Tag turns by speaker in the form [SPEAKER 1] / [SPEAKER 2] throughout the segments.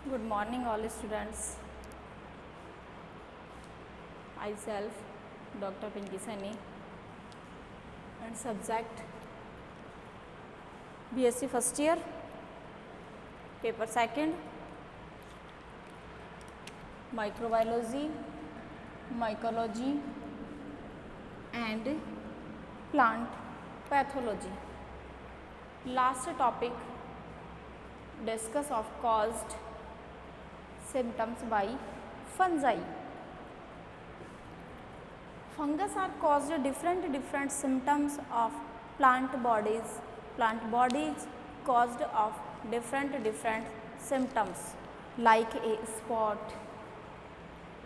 [SPEAKER 1] Good morning, all students. Myself, Dr. Pinky Sani, and subject BSc first year, paper second, microbiology, mycology, and plant pathology. Last topic discuss of caused symptoms by fungi. Fungus are caused different symptoms of plant bodies. Plant bodies caused of different symptoms like a spot,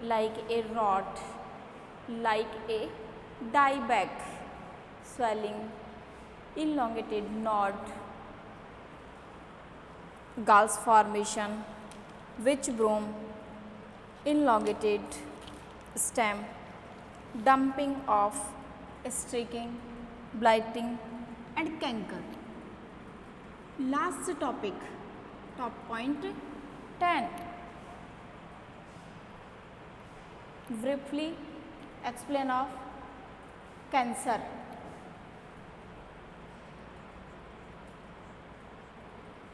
[SPEAKER 1] like a rot, like a dieback, swelling, elongated node, galls formation, witch broom, elongated stem, dumping of streaking, blighting and canker. Last topic, top point 10. Briefly explain of cancer.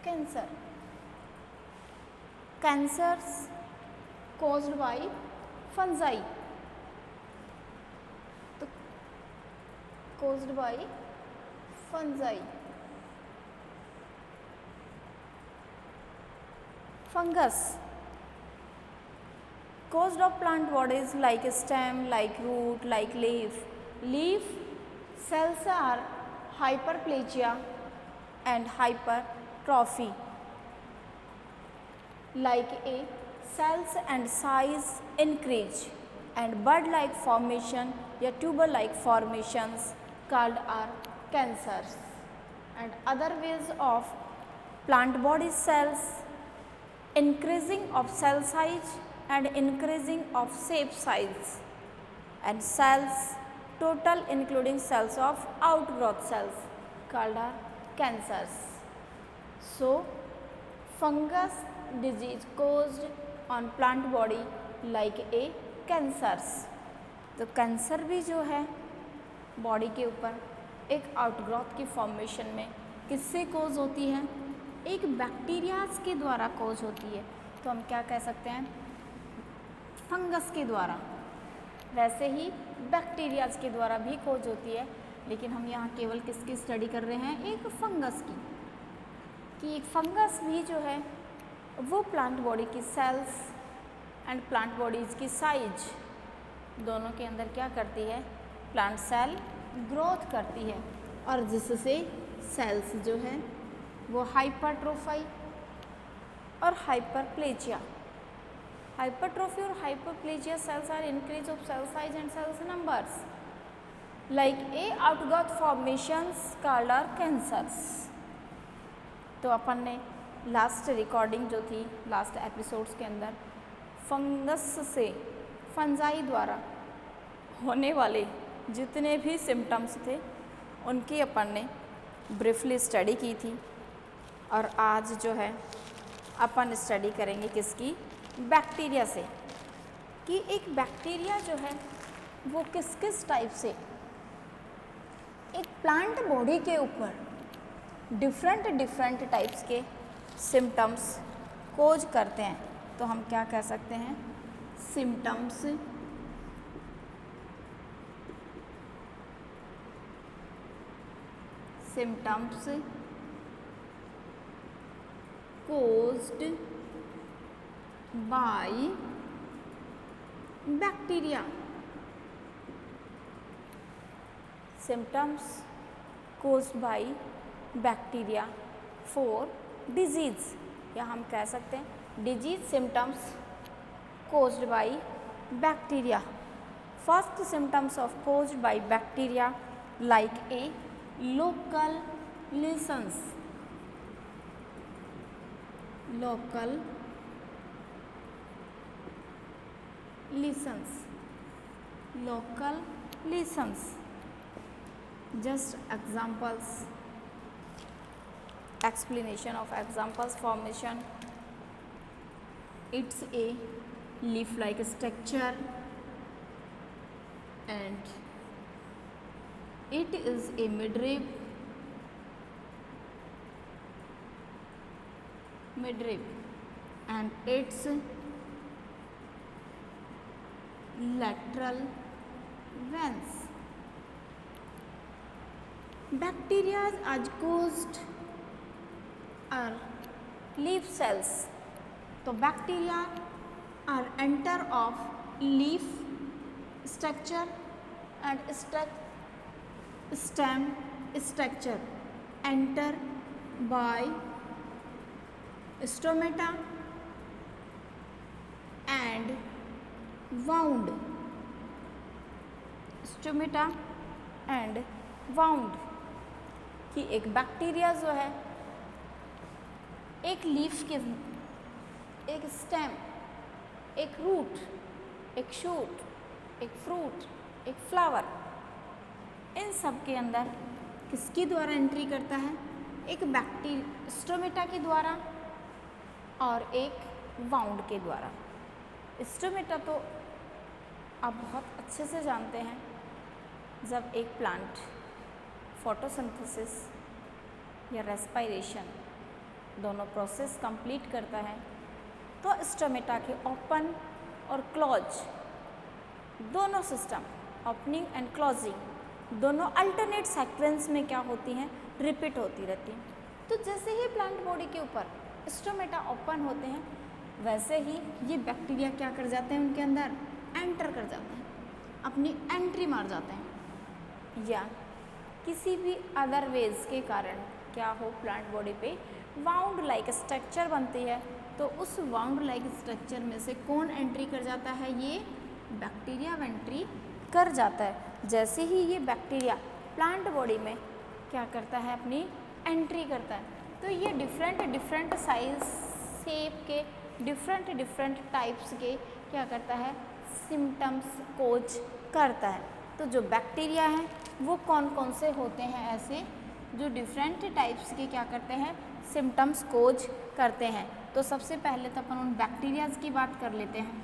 [SPEAKER 1] Cancer. Cancers caused by fungi. Caused by fungi. Fungus caused of plant bodies like stem, like root, like leaf. Leaf cells are hyperplasia and hypertrophy. Like a cells and size increase and bud-like formation या tuber-like formations called are cancers. And other ways of plant body cells increasing of cell size and increasing of shape size, and cells total including cells of outgrowth cells called are cancers. So fungus disease caused on plant body like a cancers. तो cancer भी जो है body के ऊपर एक outgrowth की formation में किससे कोज होती है? एक बैक्टीरियाज के द्वारा कोज होती है, तो हम क्या कह सकते हैं? फंगस के द्वारा। वैसे ही बैक्टीरियाज के द्वारा भी कोज होती है, लेकिन हम यहाँ केवल किसकी स्टडी कर रहे हैं? एक फंगस की, कि एक फंगस भी जो है वो प्लांट बॉडी की सेल्स एंड प्लांट बॉडीज की साइज दोनों के अंदर क्या करती है? प्लांट सेल ग्रोथ करती है, और जिससे सेल्स जो है वो हाइपरट्रोफी और हाइपरप्लेजिया, हाइपरट्रोफी और hyperplasia cells are increase of cell size and cells numbers like a outgrowth formations called are cancers. तो अपन ने लास्ट रिकॉर्डिंग जो थी लास्ट एपिसोड्स के अंदर फंगस से फंजाई द्वारा होने वाले जितने भी सिम्टम्स थे उनकी अपन ने ब्रीफली स्टडी की थी, और आज जो है अपन स्टडी करेंगे किसकी? बैक्टीरिया से, कि एक बैक्टीरिया जो है वो किस किस टाइप से एक प्लांट बॉडी के ऊपर डिफरेंट टाइप्स के सिम्टम्स कोज करते हैं. तो हम क्या कह सकते हैं? Symptoms caused by bacteria. Symptoms caused by bacteria for disease, या हम कह सकते हैं disease symptoms caused by bacteria. First symptoms of caused by bacteria like a local lesions. Local lesions. Local lesions. Just examples. Explanation of examples: formation It's a leaf-like structure and it is a midrib and its lateral veins. Bacteria are caused are leaf cells. तो bacteria are enter of leaf structure and stem structure enter by stomata and wound कि एक bacteria जो है एक leaf के, एक stem, एक root, एक शूट, एक फ्रूट, एक फ्लावर, इन सब के अंदर किसके द्वारा एंट्री करता है? एक स्टोमेटा के द्वारा और एक वाउंड के द्वारा। स्टोमेटा तो आप बहुत अच्छे से जानते हैं, जब एक प्लांट फोटोसिंथेसिस या रेस्पिरेशन दोनों प्रोसेस कंप्लीट करता है तो स्टोमेटा के ओपन और क्लोज दोनों सिस्टम, ओपनिंग एंड क्लोजिंग, दोनों अल्टरनेट सीक्वेंस में क्या होती हैं? रिपीट होती रहती हैं। तो जैसे ही प्लांट बॉडी के ऊपर स्टोमेटा ओपन होते हैं वैसे ही ये बैक्टीरिया क्या कर जाते हैं? उनके अंदर एंटर कर जाते हैं, अपनी एंट्री मार जाते हैं, या किसी भी अदर वेज के कारण क्या हो, प्लांट बॉडी पे वाउंड लाइक स्ट्रक्चर बनती है। तो उस वाउंड लाइक स्ट्रक्चर में से कौन एंट्री कर जाता है? ये बैक्टीरिया एंट्री कर जाता है। जैसे ही ये बैक्टीरिया प्लांट बॉडी में क्या करता है? अपनी एंट्री करता है। तो ये डिफरेंट साइज, शेप के डिफरेंट टाइप्स के क्या करता है? सिम्टम्स कोज करता है। तो जो बैक्टीरिया हैं वो कौन कौन से होते हैं ऐसे जो डिफरेंट टाइप्स के क्या करते हैं? सिम्टम्स कोज करते हैं। तो सबसे पहले तो अपन उन बैक्टीरियाज की बात कर लेते हैं।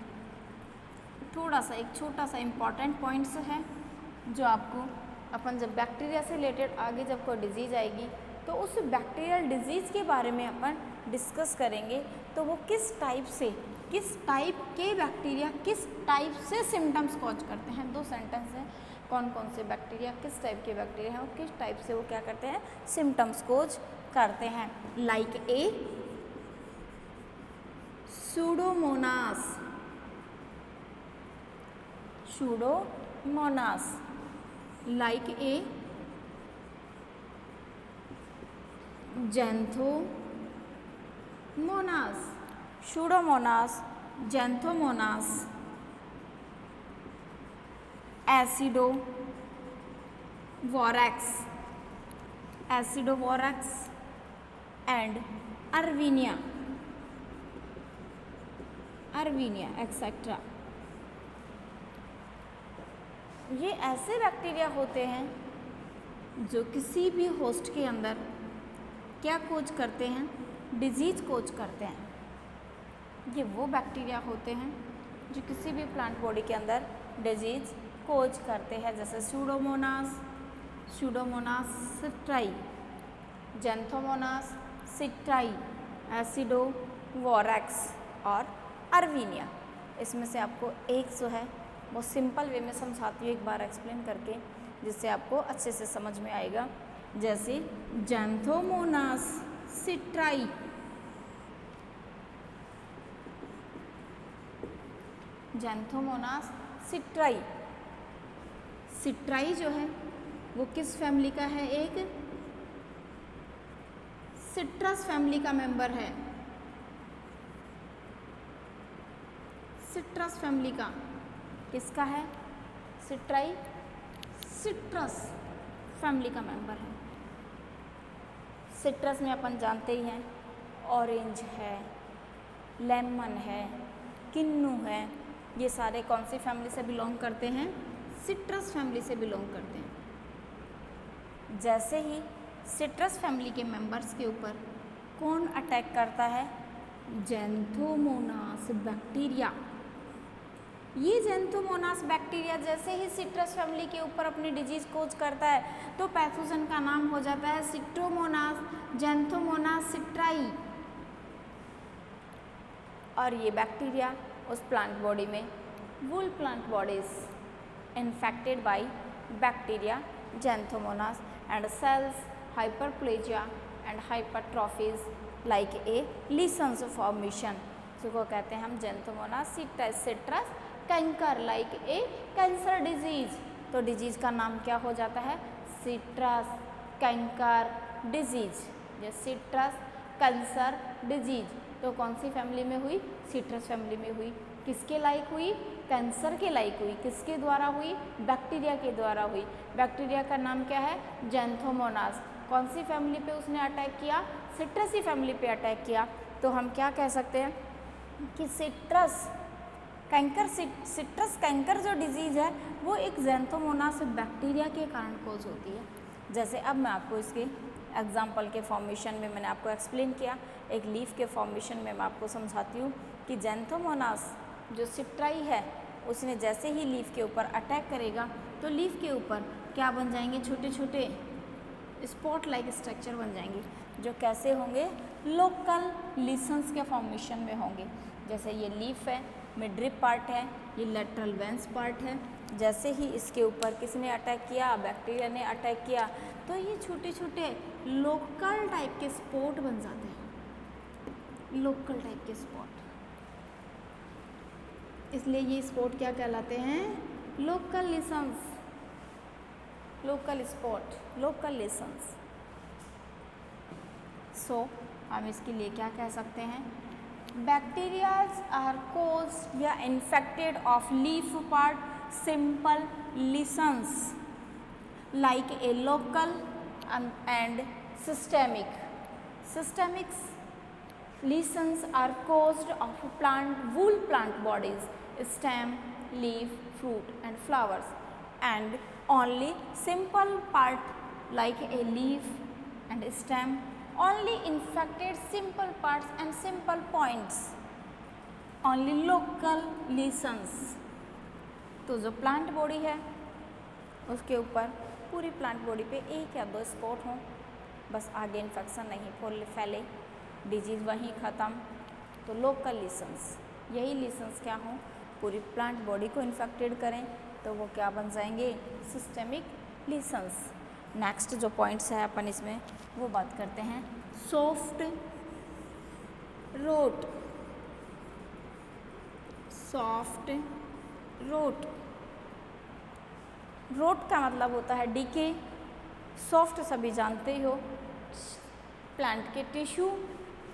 [SPEAKER 1] थोड़ा सा एक छोटा सा इम्पॉर्टेंट पॉइंट्स है जो आपको अपन जब बैक्टीरिया से रिलेटेड आगे जब कोई डिजीज़ आएगी तो उस बैक्टीरियल डिजीज़ के बारे में अपन डिस्कस करेंगे। तो वो किस टाइप के बैक्टीरिया किस टाइप से सिम्टम्स कॉज करते हैं। दो सेंटेंस हैं, कौन कौन से बैक्टीरिया किस टाइप के बैक्टीरिया हैं और किस टाइप से वो क्या करते हैं? सिम्टम्स कोज करते हैं। Like a Pseudomonas, like a Xanthomonas, Pseudomonas, Xanthomonas, Acidovorax and Erwinia etcetera. ये ऐसे बैक्टीरिया होते हैं जो किसी भी होस्ट के अंदर क्या कोज करते हैं? डिजीज़ कोज करते हैं। ये वो बैक्टीरिया होते हैं जो किसी भी प्लांट बॉडी के अंदर डिजीज़ कोज करते हैं, जैसे सूडोमोनास सिट्राई, ज़ैंथोमोनास सिट्राई, एसिडोवोरैक्स और अर्वीनिया। इसमें से आपको एक जो है वो सिंपल वे में समझाती हूँ एक बार एक्सप्लेन करके, जिससे आपको अच्छे से समझ में आएगा। जैसे ज़ैंथोमोनास सिट्राई, सिट्राई जो है वो किस फैमिली का है? एक सिट्रस फैमिली का मेंबर है। सिट्रस फैमिली का किसका है? सिट्राई सिट्रस फैमिली का मेंबर है। सिट्रस में अपन जानते ही हैं ऑरेंज है, लेमन है, किन्नू है, ये सारे कौन सी फैमिली से बिलोंग करते हैं? सिट्रस फैमिली से बिलोंग करते हैं। जैसे ही सिट्रस फैमिली के मेंबर्स के ऊपर कौन अटैक करता है? Xanthomonas bacteria. ये ज़ैंथोमोनास बैक्टीरिया जैसे ही सिट्रस फैमिली के ऊपर अपनी डिजीज कोज करता है तो पैथोजन का नाम हो जाता है सिट्रोमोनास, ज़ैंथोमोनास सिट्राई। और ये बैक्टीरिया उस प्लांट बॉडी में whole plant bodies infected by bacteria Xanthomonas and cells hyperplasia and hypertrophies like a lesions formation, जिसको कहते हैं हम Xanthomonas citrus canker like a cancer disease. तो डिजीज का नाम क्या हो जाता है? Citrus canker disease. ये सिट्रस कैंसर डिजीज तो कौन सी फैमिली में हुई? सिट्रस फैमिली में हुई। किसके लायक हुई? कैंसर के लायक हुई। किसके द्वारा हुई? बैक्टीरिया के द्वारा हुई। बैक्टीरिया का नाम क्या है? ज़ैंथोमोनास। कौन सी फैमिली पे उसने अटैक किया? सिट्रसी फैमिली पे अटैक किया। तो हम क्या कह सकते हैं कि सिट्रस कैंकर जो डिजीज़ है वो एक ज़ैंथोमोनास बैक्टीरिया के कारण कोज होती है। जैसे अब मैं आपको इसके एग्जाम्पल के फॉर्मेशन में मैंने आपको एक्सप्लेन किया, एक लीफ के फॉर्मेशन में मैं आपको समझाती हूँ कि ज़ैंथोमोनास जो सिट्राई है उसने जैसे ही लीफ के ऊपर अटैक करेगा तो लीफ के ऊपर क्या बन जाएंगे? छोटे छोटे स्पॉट लाइक स्ट्रक्चर बन जाएंगे जो कैसे होंगे? लोकल लीसन्स के फॉर्मेशन में होंगे। जैसे ये लीफ है, मिड पार्ट है, ये लेटरल वेंस पार्ट है। जैसे ही इसके ऊपर किसने अटैक किया? बैक्टीरिया ने अटैक किया तो ये छोटे छोटे लोकल टाइप के स्पॉट बन जाते हैं, लोकल टाइप के स्पॉट। इसलिए ये स्पॉट क्या कहलाते हैं? Local lesions, local spot, local lesions. So हम इसके लिए क्या कह सकते हैं? Bacterias are caused या infected of leaf part simple lesions like a local and systemic. Systemic lesions are caused of wool plant bodies, stem, leaf, fruit and flowers, and only simple part like a leaf and stem only infected simple parts and simple points, only local lesions। तो जो plant body है उसके ऊपर पूरी plant body पे एक या दो स्पॉट हों, बस आगे इन्फेक्शन नहीं फैले, डिजीज़ वहीं ख़त्म। तो लोकल लीसन्स, यही लीसन्स क्या हों? पूरी प्लांट बॉडी को इन्फेक्टेड करें तो वो क्या बन जाएंगे? Systemic lesions. नेक्स्ट जो पॉइंट्स है अपन इसमें वो बात करते हैं soft rot. Soft rot, rot का मतलब होता है डीके। सॉफ्ट सभी जानते ही हो, प्लांट के टिश्यू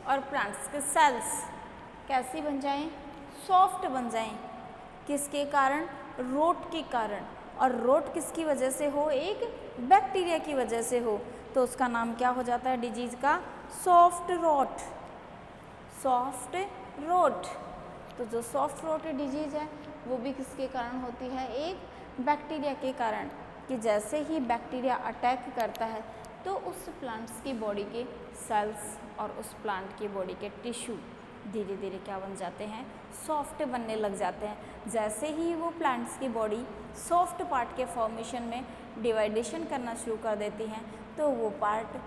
[SPEAKER 1] और प्लांट्स के सेल्स कैसी बन जाएं? सॉफ्ट बन जाएं। किसके कारण? रोट के कारण। और रोट किसकी वजह से हो? एक बैक्टीरिया की वजह से हो तो उसका नाम क्या हो जाता है डिजीज का? Soft rot. Soft rot. तो जो सॉफ्ट रोट डिजीज है वो भी किसके कारण होती है? एक बैक्टीरिया के कारण, कि जैसे ही बैक्टीरिया अटैक करता है तो उस प्लांट्स की बॉडी के सेल्स और उस प्लांट की बॉडी के टिश्यू धीरे धीरे क्या बन जाते हैं? सॉफ्ट बनने लग जाते हैं। जैसे ही वो प्लांट्स की बॉडी सॉफ्ट पार्ट के फॉर्मेशन में डिवाइडेशन करना शुरू कर देती हैं तो वो पार्ट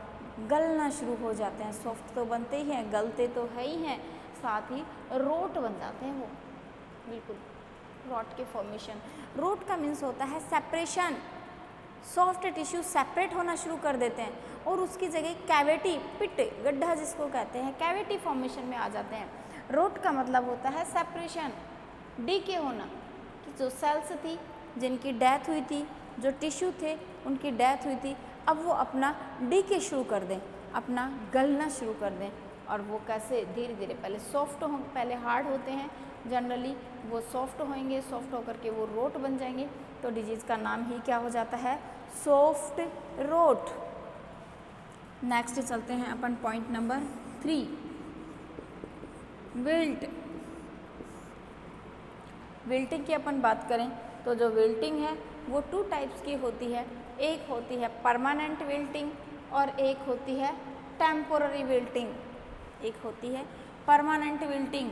[SPEAKER 1] गलना शुरू हो जाते हैं। सॉफ्ट तो बनते ही हैं, गलते तो है ही हैं, साथ ही रोट बन जाते हैं वो, बिल्कुल रॉट के फॉर्मेशन। रोट का मीन्स होता है सेपरेशन। सॉफ्ट टिश्यू सेपरेट होना शुरू कर देते हैं और उसकी जगह कैविटी, पिट, गड्ढा जिसको कहते हैं, कैविटी फॉर्मेशन में आ जाते हैं। रोट का मतलब होता है सेपरेशन, डीके होना, कि जो सेल्स थी जिनकी डेथ हुई थी, जो टिश्यू थे उनकी डेथ हुई थी, अब वो अपना डीके शुरू कर दें, अपना गलना शुरू कर दें। और वो कैसे? धीरे धीरे पहले सॉफ्ट हो, पहले हार्ड होते हैं जनरली, वो सॉफ्ट होंगे, सॉफ्ट होकर के वो रोट बन जाएंगे। तो डिजीज़ का नाम ही क्या हो जाता है? Soft road. नेक्स्ट चलते हैं अपन पॉइंट नंबर 3, विल्ट। विल्टिंग की अपन बात करें तो जो विल्टिंग है वो 2 टाइप्स की होती है। एक होती है परमानेंट विल्टिंग और एक होती है टेम्पोररी विल्टिंग। एक होती है परमानेंट विल्टिंग,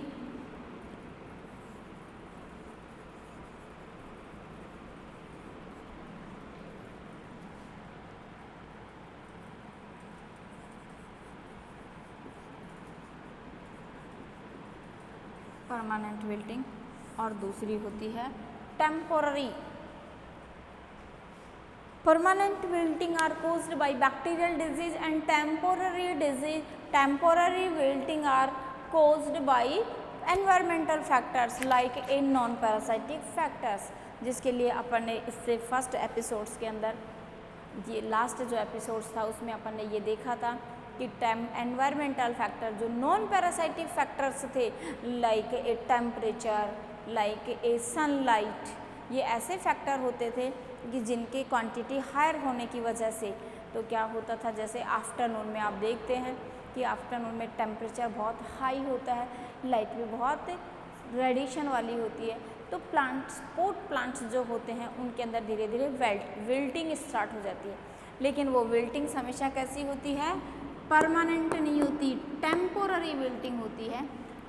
[SPEAKER 1] परमानेंट विल्टिंग, और दूसरी होती है temporary. Permanent wilting are caused by bacterial disease and temporary wilting are caused by environmental factors like a non parasitic factors, जिसके लिए अपन ने इससे फर्स्ट एपिसोड्स के अंदर, ये लास्ट जो एपिसोड्स था उसमें अपन ने ये देखा था कि एनवायरमेंटल फैक्टर जो नॉन पैरासाइटिक फैक्टर्स थे, like a temperature, like a sunlight, ये ऐसे फैक्टर होते थे कि जिनके क्वांटिटी हायर होने की वजह से तो क्या होता था, जैसे आफ्टरनून में आप देखते हैं कि आफ्टरनून में टेम्परेचर बहुत हाई होता है, लाइट भी बहुत रेडिएशन वाली होती है, तो प्लांट्स, पोट प्लांट्स जो होते हैं उनके अंदर धीरे धीरे विल्टिंग स्टार्ट हो जाती है। लेकिन वो विल्टिंग्स हमेशा कैसी होती है, परमानेंट नहीं होती, टेम्पोररी विल्टिंग होती है,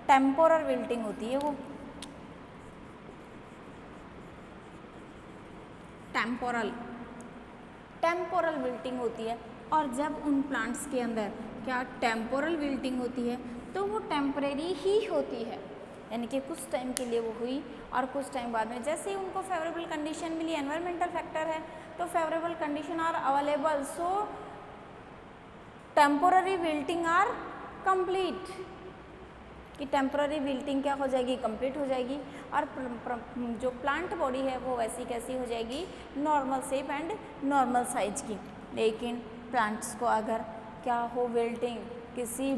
[SPEAKER 1] टेम्पोरर विल्टिंग होती है वो, टेम्पोरल विल्टिंग होती है। और जब उन प्लांट्स के अंदर क्या टेम्पोरल विल्टिंग होती है तो वो टेम्परेरी ही होती है, यानी कि कुछ टाइम के लिए वो हुई और कुछ टाइम बाद में जैसे ही उनको फेवरेबल कंडीशन मिली, एनवायरमेंटल फैक्टर है तो favourable condition are available, so temporary wilting are complete, कि टेम्पररी विल्टिंग क्या हो जाएगी, कंप्लीट हो जाएगी, और जो प्लांट बॉडी है वो वैसी कैसी हो जाएगी, normal shape and normal size की। लेकिन प्लांट्स को अगर क्या हो, विल्टिंग किसी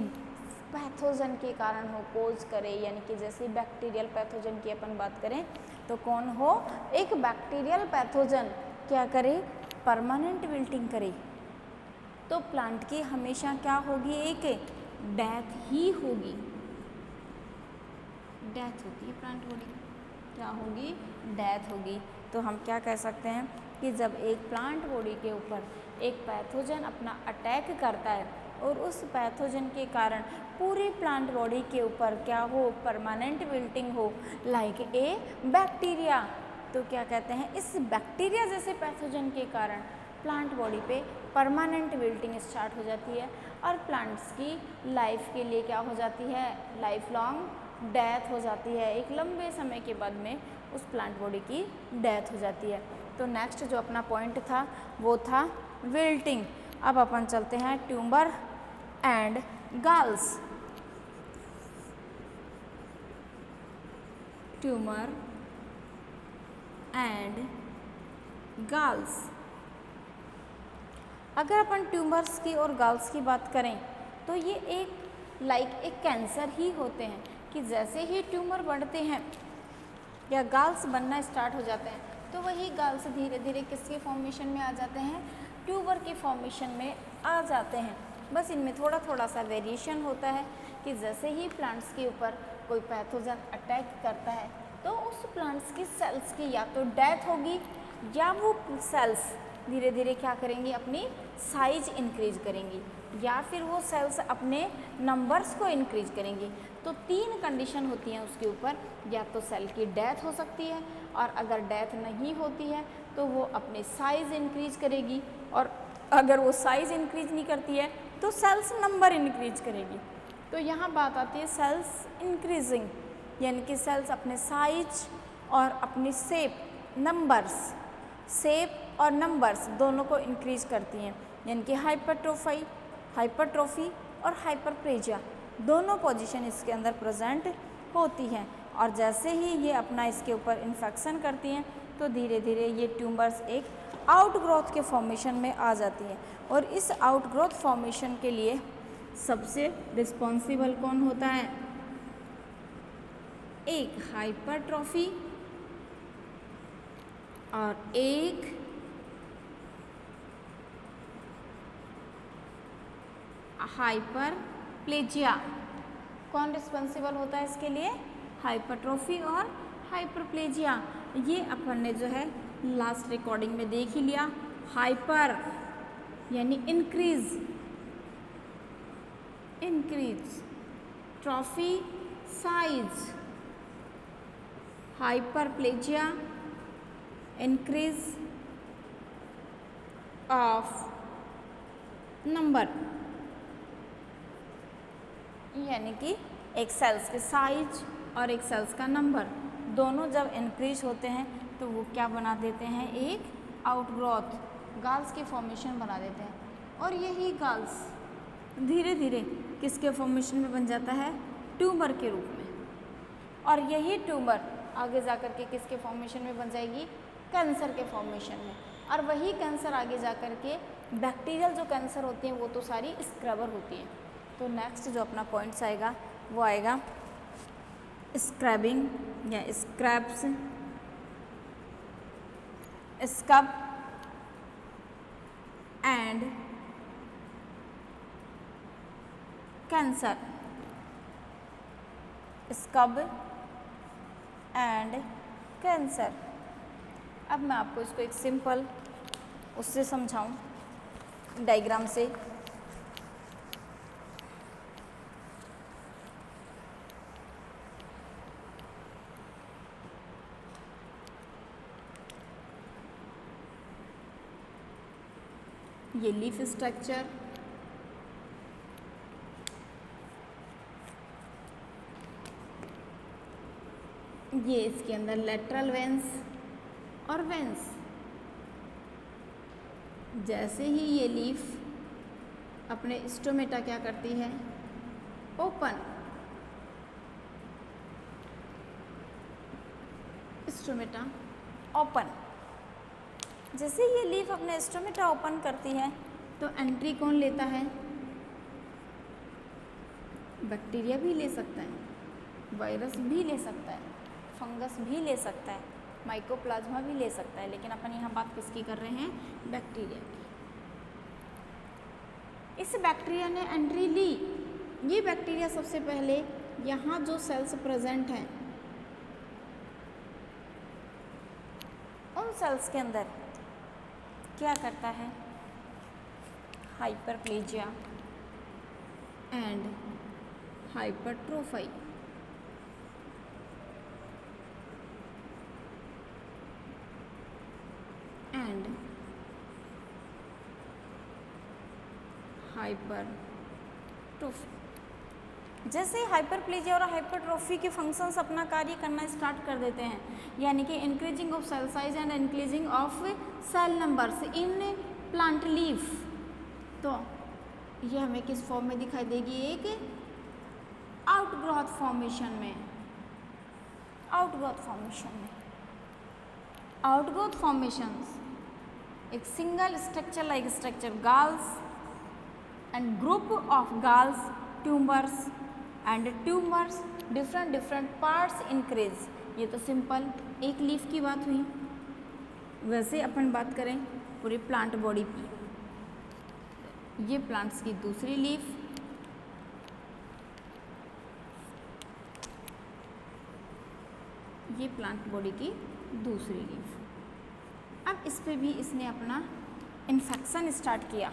[SPEAKER 1] पैथोजन के कारण हो, कोज करे, यानी कि जैसे बैक्टीरियल पैथोजन की अपन बात करें तो कौन हो, एक बैक्टीरियल पैथोजन क्या करे, परमानेंट विल्टिंग करे, तो प्लांट की हमेशा क्या होगी, एक डेथ ही होगी, डेथ होती है प्लांट बॉडी, क्या होगी, डेथ होगी। तो हम क्या कह सकते हैं कि जब एक प्लांट बॉडी के ऊपर एक पैथोजन अपना अटैक करता है और उस पैथोजन के कारण पूरी प्लांट बॉडी के ऊपर क्या हो, परमानेंट विल्टिंग हो, लाइक ए बैक्टीरिया, तो क्या कहते हैं, इस बैक्टीरिया जैसे पैथोजन के कारण प्लांट बॉडी पे परमानेंट विल्टिंग स्टार्ट हो जाती है और प्लांट्स की लाइफ के लिए क्या हो जाती है, लाइफ लॉन्ग डेथ हो जाती है, एक लंबे समय के बाद में उस प्लांट बॉडी की डेथ हो जाती है। तो नेक्स्ट जो अपना पॉइंट था वो था विल्टिंग। अब अपन चलते हैं ट्यूबर एंड गाल्स। ट्यूमर एंड गाल्स, अगर अपन ट्यूमर्स की और गाल्स की बात करें तो ये एक एक कैंसर ही होते हैं कि जैसे ही ट्यूमर बढ़ते हैं या गाल्स बनना स्टार्ट हो जाते हैं तो वही गाल्स धीरे धीरे किसके फॉर्मेशन में आ जाते हैं, ट्यूबर की फॉर्मेशन में आ जाते हैं। बस इनमें थोड़ा थोड़ा सा वेरिएशन होता है कि जैसे ही प्लांट्स के ऊपर कोई पैथोजन अटैक करता है तो उस प्लांट्स की सेल्स की या तो डेथ होगी या वो सेल्स धीरे धीरे क्या करेंगी, अपनी साइज इंक्रीज करेंगी या फिर वो सेल्स अपने नंबर्स को इंक्रीज करेंगी। तो तीन कंडीशन होती हैं उसके ऊपर, या तो सेल की डेथ हो सकती है और अगर डेथ नहीं होती है तो वो अपने साइज इंक्रीज करेगी और अगर वो साइज इंक्रीज नहीं करती है तो सेल्स नंबर इंक्रीज करेगी। तो यहाँ बात आती है सेल्स इंक्रीजिंग, यानी कि सेल्स अपने साइज और अपनी शेप और नंबर्स दोनों को इंक्रीज करती हैं, यानी कि हाइपरट्रोफी और हाइपरप्लेजिया दोनों पोजीशन इसके अंदर प्रेजेंट होती हैं। और जैसे ही ये अपना इसके ऊपर इन्फेक्शन करती हैं तो धीरे धीरे ये ट्यूमर्स एक आउटग्रोथ के फॉर्मेशन में आ जाती हैं और इस आउटग्रोथ फॉर्मेशन के लिए सबसे रिस्पॉन्सिबल कौन होता है, एक हाइपरट्रोफी और एक हाइपरप्लेजिया। कौन रिस्पॉन्सिबल होता है इसके लिए, हाइपरट्रोफी और हाइपरप्लेजिया। ये अपन ने जो है लास्ट रिकॉर्डिंग में देख ही लिया, हाइपर यानी increase trophy size, hyperplasia, increase of number, यानी कि एक सेल्स के साइज और एक सेल्स का नंबर दोनों जब इंक्रीज होते हैं तो वो क्या बना देते हैं, एक आउटग्रोथ गाल्स की फॉर्मेशन बना देते हैं। और यही गाल्स धीरे धीरे किसके फॉर्मेशन में बन जाता है, ट्यूमर के रूप में। और यही ट्यूमर आगे जा कर के किसके फॉर्मेशन में बन जाएगी, कैंसर के फॉर्मेशन में। और वही कैंसर आगे जा कर के बैक्टीरियल जो कैंसर होती हैं वो तो सारी स्क्रबर होती हैं। तो नेक्स्ट जो अपना पॉइंट्स आएगा वो आएगा स्क्रैबिंग या scabs, scab and cancer, scab and cancer. अब मैं आपको इसको एक सिंपल उससे समझाऊं डायग्राम से। ये लीफ स्ट्रक्चर, ये इसके अंदर लेटरल वेंस और वेंस। जैसे ही ये लीफ अपने स्टोमेटा क्या करती है, ओपन, स्टोमेटा ओपन। जैसे ये लीफ अपने स्टोमेटा ओपन करती है तो एंट्री कौन लेता है, बैक्टीरिया भी ले सकता है, वायरस भी ले सकता है, फंगस भी ले सकता है, माइकोप्लाज्मा भी ले सकता है, लेकिन अपन यहाँ बात किसकी कर रहे हैं, बैक्टीरिया की। इस बैक्टीरिया ने एंट्री ली। ये बैक्टीरिया सबसे पहले यहाँ जो सेल्स प्रेजेंट हैं उन सेल्स के अंदर क्या करता है, hyperplasia and hypertrophy, and hypertrophy. जैसे हाइपरप्लेजिया और हाइपरट्रोफी के फंक्शंस अपना कार्य करना स्टार्ट कर देते हैं, यानी कि increasing of cell size and increasing of cell numbers in plant leaf. तो ये हमें किस फॉर्म में दिखाई देगी, एक आउटग्रोथ फॉर्मेशन में। आउटग्रोथ फॉर्मेशन में, आउटग्रोथ फॉर्मेशंस एक single structure like structure galls and group of galls, tumours and tumours, different parts increase. ये तो सिंपल एक लीफ की बात हुई। वैसे अपन बात करें पूरी प्लांट बॉडी की, ये प्लांट्स की दूसरी लीफ, ये प्लांट बॉडी की दूसरी लीफ। अब इस पे भी इसने अपना इन्फेक्शन स्टार्ट किया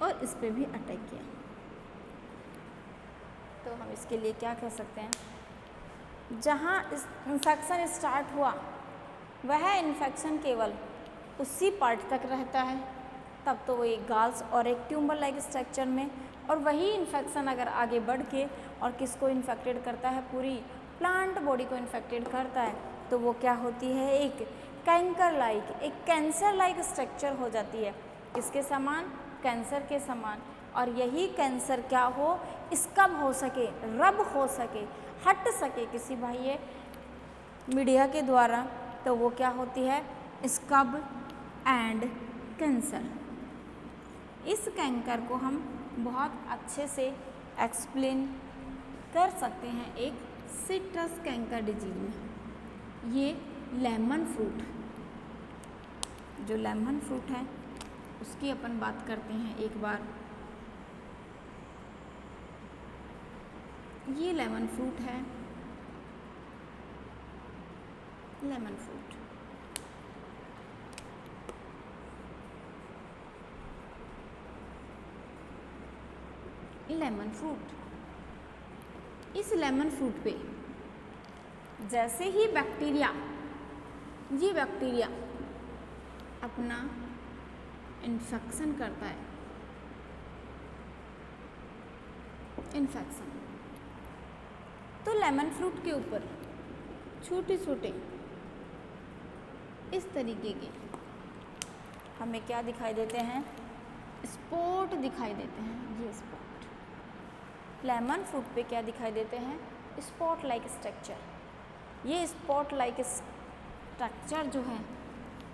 [SPEAKER 1] और इस पे भी अटैक किया। तो हम इसके लिए क्या कह सकते हैं, जहाँ इन्फेक्शन स्टार्ट हुआ वह इन्फेक्शन केवल उसी पार्ट तक रहता है, तब तो वो एक गाल्स और एक ट्यूमर लाइक स्ट्रक्चर में। और वही इन्फेक्शन अगर आगे बढ़ के और किसको इन्फेक्टेड करता है, पूरी प्लांट बॉडी को इन्फेक्टेड करता है, तो वो क्या होती है, एक कैंकर लाइक, एक कैंसर लाइक स्ट्रक्चर हो जाती है। किसके समान, कैंसर के समान। और यही कैंसर क्या हो, स्कब हो सके, रब हो सके, हट सके किसी बाह्य मीडिया के द्वारा, तो वो क्या होती है, स्कब एंड कैंसर। इस कैंकर को हम बहुत अच्छे से एक्सप्लेन कर सकते हैं एक सिट्रस कैंकर डिजीज में। ये लेमन फ्रूट, जो लेमन फ्रूट है उसकी अपन बात करते हैं एक बार। ये लेमन फ्रूट है, लेमन फ्रूट। Lemon fruit. इस लेमन फ्रूट पे जैसे ही ये बैक्टीरिया अपना इन्फेक्शन करता है, तो लेमन फ्रूट के ऊपर छोटे छोटे इस तरीके के हमें क्या दिखाई देते हैं, स्पॉट दिखाई देते हैं। ये स्पॉट लेमन फ्रूट पे क्या दिखाई देते हैं, स्पॉट लाइक स्ट्रक्चर। ये स्पॉट लाइक स्ट्रक्चर जो है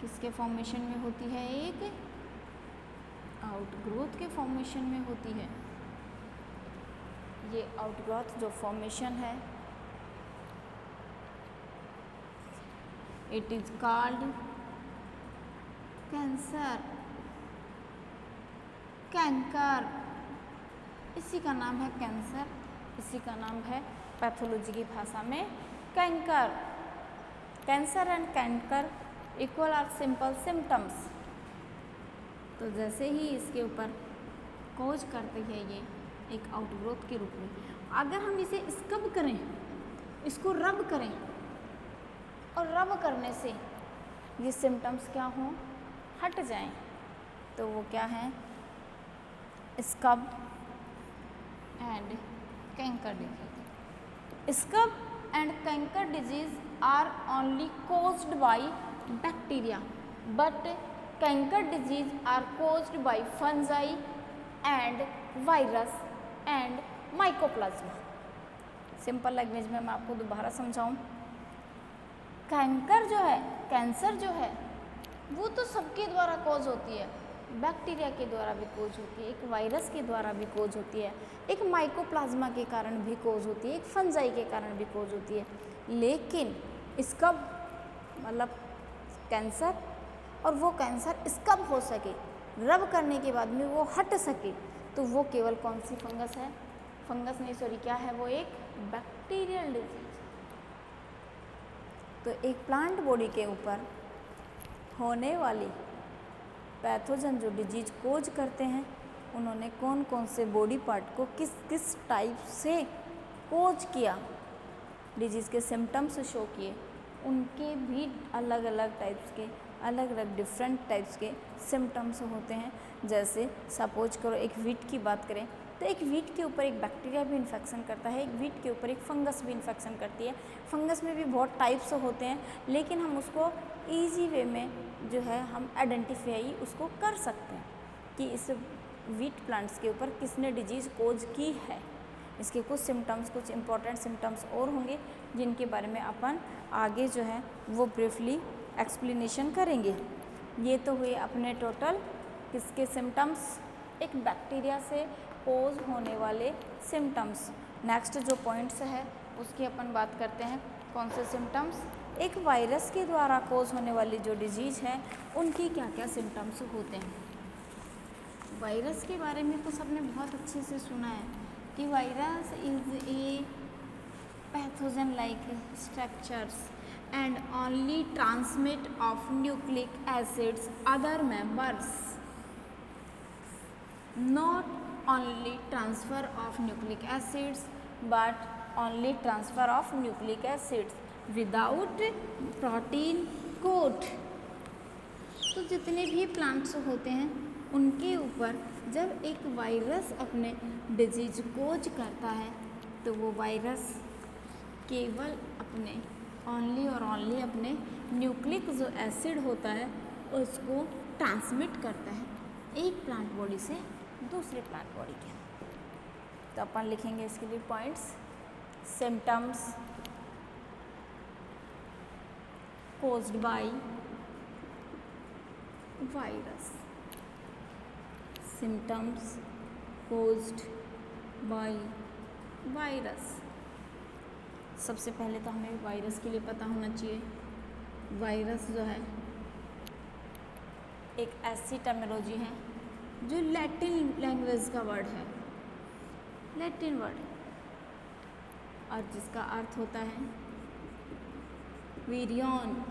[SPEAKER 1] किसके फॉर्मेशन में होती है, एक आउटग्रोथ के फॉर्मेशन में होती है। ये आउटग्रोथ जो फॉर्मेशन है, इट इज कॉल्ड कैंकर। इसी का नाम है कैंसर, इसी का नाम है पैथोलॉजी की भाषा में canker. Cancer and canker equal are simple symptoms. तो जैसे ही इसके ऊपर कोज करते हैं ये एक आउटग्रोथ के रूप में, अगर हम इसे स्क्रब करें, इसको रब करें और रब करने से ये सिम्टम्स क्या हों, हट जाएं, तो वो क्या है, scrub and canker disease. Scrub and canker disease are only caused by bacteria, but cancer disease are caused by fungi and virus and mycoplasma। Simple language में मैं आपको दोबारा समझाऊं, कैंकर जो है, कैंसर जो है वो तो सबके द्वारा कॉज होती है, बैक्टीरिया के द्वारा भी कोज होती है, एक वायरस के द्वारा भी कोज होती है, एक माइकोप्लाज्मा के कारण भी कोज होती है, एक फंजाई के कारण भी कोज होती है। लेकिन इसका मतलब कैंसर, और वो कैंसर स्कब हो सके, रब करने के बाद में वो हट सके, तो वो केवल कौन सी फंगस है, फंगस नहीं सॉरी क्या है, वो एक बैक्टीरियल डिजीज। तो एक प्लांट बॉडी के ऊपर होने वाली पैथोजन जो डिजीज कोज करते हैं, उन्होंने कौन कौन से बॉडी पार्ट को किस किस टाइप से कोज किया, डिजीज़ के सिम्टम्स शो किए, उनके भी अलग अलग टाइप्स के, अलग अलग डिफरेंट टाइप्स के सिम्टम्स होते हैं। जैसे सपोज करो एक वीट की बात करें, तो एक वीट के ऊपर एक बैक्टीरिया भी इन्फेक्शन करता है, एक वीट के ऊपर एक फंगस भी इन्फेक्शन करती है। फंगस में भी बहुत टाइप्स होते हैं, लेकिन हम उसको ईजी वे में जो है हम आइडेंटिफाई उसको कर सकते हैं कि इस वीट प्लांट्स के ऊपर किसने डिजीज़ कोज की है। इसके कुछ सिम्टम्स, कुछ इंपॉर्टेंट सिम्टम्स और होंगे जिनके बारे में अपन आगे जो है वो ब्रीफली एक्सप्लेनेशन करेंगे। ये तो हुए अपने टोटल किसके सिम्टम्स, एक बैक्टीरिया से कोज होने वाले सिम्टम्स। नेक्स्ट जो पॉइंट्स है उसकी अपन बात करते हैं, कौन से सिम्टम्स, एक वायरस के द्वारा कोज होने वाली जो डिजीज़ है उनकी क्या क्या सिम्टम्स होते हैं। वायरस के बारे में तो सबने बहुत अच्छे से सुना है कि virus is a pathogen like structures and only transmit of nucleic acids other members, not only transfer of nucleic acids but only transfer of nucleic acids without protein coat। तो जितने भी प्लांट्स होते हैं उनके ऊपर जब एक वायरस अपने डिजीज कोज करता है तो वो वायरस केवल अपने ओनली और ओनली अपने न्यूक्लिक जो एसिड होता है उसको ट्रांसमिट करता है एक प्लांट बॉडी से दूसरे प्लांट बॉडी के। तो अपन लिखेंगे इसके लिए points, symptoms caused by virus, symptoms caused by virus. सबसे पहले तो हमें वायरस के लिए पता होना चाहिए, वायरस जो है एक ऐसी टर्मिनोलॉजी है जो लैटिन लैंग्वेज का वर्ड है, लैटिन वर्ड, और जिसका अर्थ होता है वीरियन।